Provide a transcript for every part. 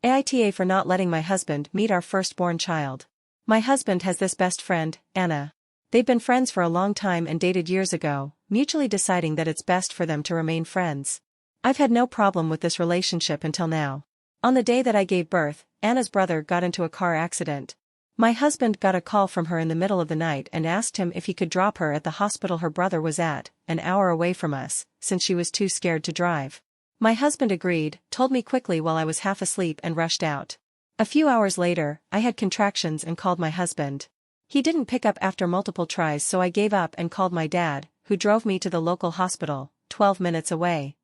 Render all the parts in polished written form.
AITA for not letting my husband meet our firstborn child. My husband has this best friend, Anna. They've been friends for a long time and dated years ago, mutually deciding that it's best for them to remain friends. I've had no problem with this relationship until now. On the day that I gave birth, Anna's brother got into a car accident. My husband got a call from her in the middle of the night and asked him if he could drop her at the hospital her brother was at, an hour away from us, since she was too scared to drive. My husband agreed, told me quickly while I was half asleep and rushed out. A few hours later, I had contractions and called my husband. He didn't pick up after multiple tries, so I gave up and called my dad, who drove me to the local hospital, 12 minutes away.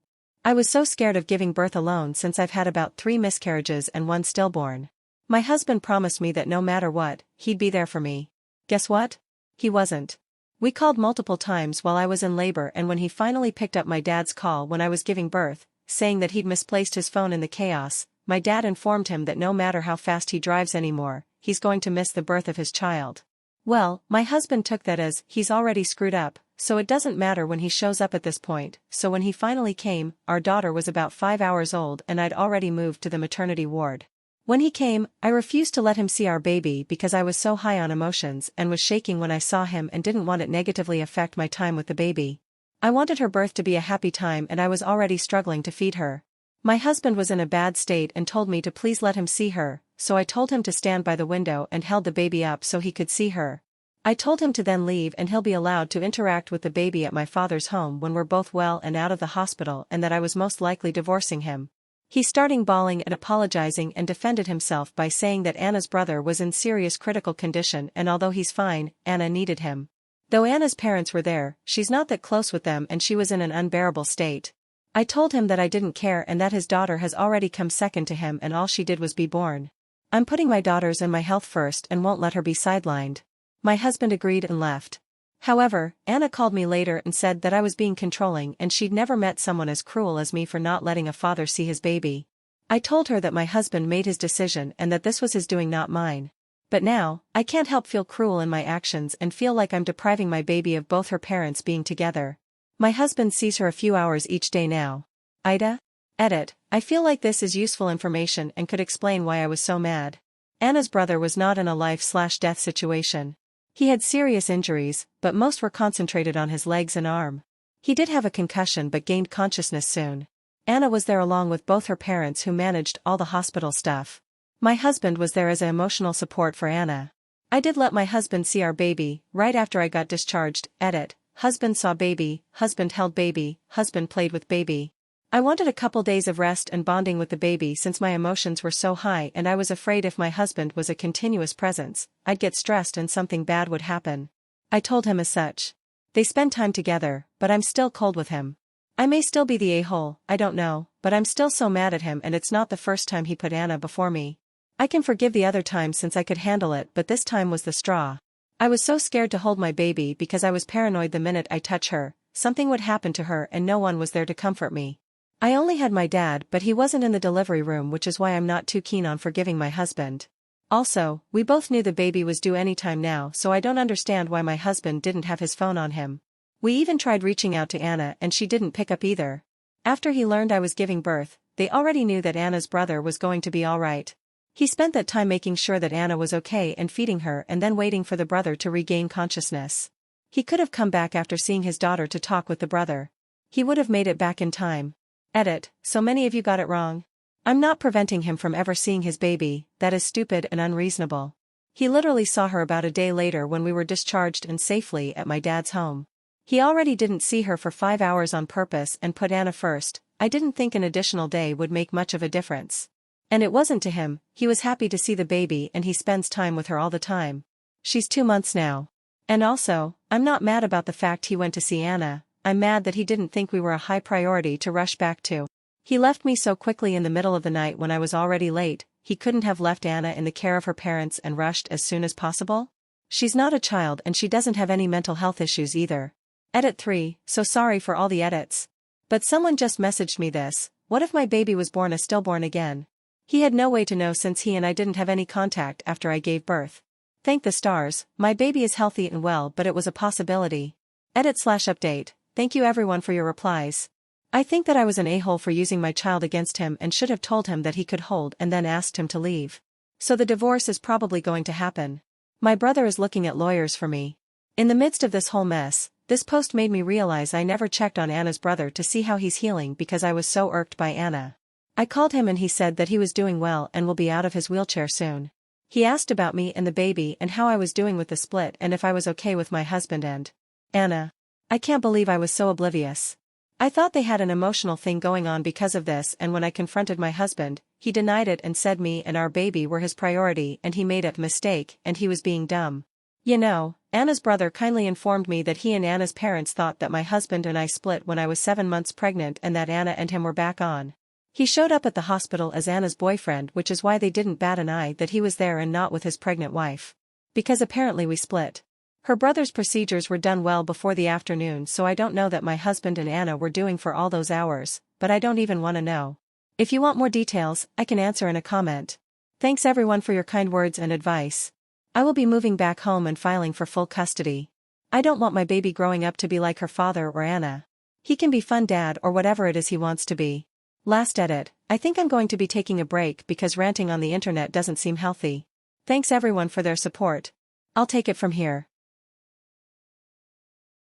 I was so scared of giving birth alone since I've had about 3 miscarriages and 1 stillborn. My husband promised me that no matter what, he'd be there for me. Guess what? He wasn't. We called multiple times while I was in labor, and when he finally picked up my dad's call when I was giving birth, saying that he'd misplaced his phone in the chaos, my dad informed him that no matter how fast he drives anymore, he's going to miss the birth of his child. Well, my husband took that as, he's already screwed up, so it doesn't matter when he shows up at this point. So when he finally came, our daughter was about 5 hours old and I'd already moved to the maternity ward. When he came, I refused to let him see our baby because I was so high on emotions and was shaking when I saw him and didn't want it negatively affect my time with the baby. I wanted her birth to be a happy time and I was already struggling to feed her. My husband was in a bad state and told me to please let him see her, so I told him to stand by the window and held the baby up so he could see her. I told him to then leave and he'll be allowed to interact with the baby at my father's home when we're both well and out of the hospital, and that I was most likely divorcing him. He started bawling and apologizing and defended himself by saying that Anna's brother was in serious critical condition and although he's fine, Anna needed him. Though Anna's parents were there, she's not that close with them and she was in an unbearable state. I told him that I didn't care and that his daughter has already come second to him and all she did was be born. I'm putting my daughters and my health first and won't let her be sidelined. My husband agreed and left. However, Anna called me later and said that I was being controlling and she'd never met someone as cruel as me for not letting a father see his baby. I told her that my husband made his decision and that this was his doing, not mine. But now, I can't help feel cruel in my actions and feel like I'm depriving my baby of both her parents being together. My husband sees her a few hours each day now. AITA? Edit. I feel like this is useful information and could explain why I was so mad. Anna's brother was not in a life/death situation. He had serious injuries, but most were concentrated on his legs and arm. He did have a concussion but gained consciousness soon. Anna was there along with both her parents who managed all the hospital stuff. My husband was there as an emotional support for Anna. I did let my husband see our baby, right after I got discharged. Edit. Husband saw baby, husband held baby, husband played with baby. I wanted a couple days of rest and bonding with the baby since my emotions were so high and I was afraid if my husband was a continuous presence, I'd get stressed and something bad would happen. I told him as such. They spend time together, but I'm still cold with him. I may still be the a-hole, I don't know, but I'm still so mad at him and it's not the first time he put Anna before me. I can forgive the other time since I could handle it, but this time was the straw. I was so scared to hold my baby because I was paranoid the minute I touch her, something would happen to her and no one was there to comfort me. I only had my dad, but he wasn't in the delivery room, which is why I'm not too keen on forgiving my husband. Also, we both knew the baby was due any time now, so I don't understand why my husband didn't have his phone on him. We even tried reaching out to Anna and she didn't pick up either. After he learned I was giving birth, they already knew that Anna's brother was going to be alright. He spent that time making sure that Anna was okay and feeding her and then waiting for the brother to regain consciousness. He could have come back after seeing his daughter to talk with the brother. He would have made it back in time. Edit. So many of you got it wrong. I'm not preventing him from ever seeing his baby, that is stupid and unreasonable. He literally saw her about a day later when we were discharged and safely at my dad's home. He already didn't see her for 5 hours on purpose and put Anna first. I didn't think an additional day would make much of a difference. And it wasn't to him, he was happy to see the baby and he spends time with her all the time. She's 2 months now. And also, I'm not mad about the fact he went to see Anna, I'm mad that he didn't think we were a high priority to rush back to. He left me so quickly in the middle of the night when I was already late. He couldn't have left Anna in the care of her parents and rushed as soon as possible? She's not a child and she doesn't have any mental health issues either. Edit 3, so sorry for all the edits. But someone just messaged me this, what if my baby was born a stillborn again? He had no way to know since he and I didn't have any contact after I gave birth. Thank the stars, my baby is healthy and well, but it was a possibility. Edit/update, thank you everyone for your replies. I think that I was an a-hole for using my child against him and should have told him that he could hold and then asked him to leave. So the divorce is probably going to happen. My brother is looking at lawyers for me. In the midst of this whole mess, this post made me realize I never checked on Anna's brother to see how he's healing because I was so irked by Anna. I called him and he said that he was doing well and will be out of his wheelchair soon. He asked about me and the baby and how I was doing with the split and if I was okay with my husband and Anna. I can't believe I was so oblivious. I thought they had an emotional thing going on because of this, and when I confronted my husband, he denied it and said me and our baby were his priority and he made a mistake and he was being dumb. You know, Anna's brother kindly informed me that he and Anna's parents thought that my husband and I split when I was 7 months pregnant and that Anna and him were back on. He showed up at the hospital as Anna's boyfriend, which is why they didn't bat an eye that he was there and not with his pregnant wife. Because apparently we split. Her brother's procedures were done well before the afternoon, so I don't know that my husband and Anna were doing for all those hours, but I don't even want to know. If you want more details, I can answer in a comment. Thanks everyone for your kind words and advice. I will be moving back home and filing for full custody. I don't want my baby growing up to be like her father or Anna. He can be fun dad or whatever it is he wants to be. Last edit, I think I'm going to be taking a break because ranting on the internet doesn't seem healthy. Thanks everyone for their support. I'll take it from here.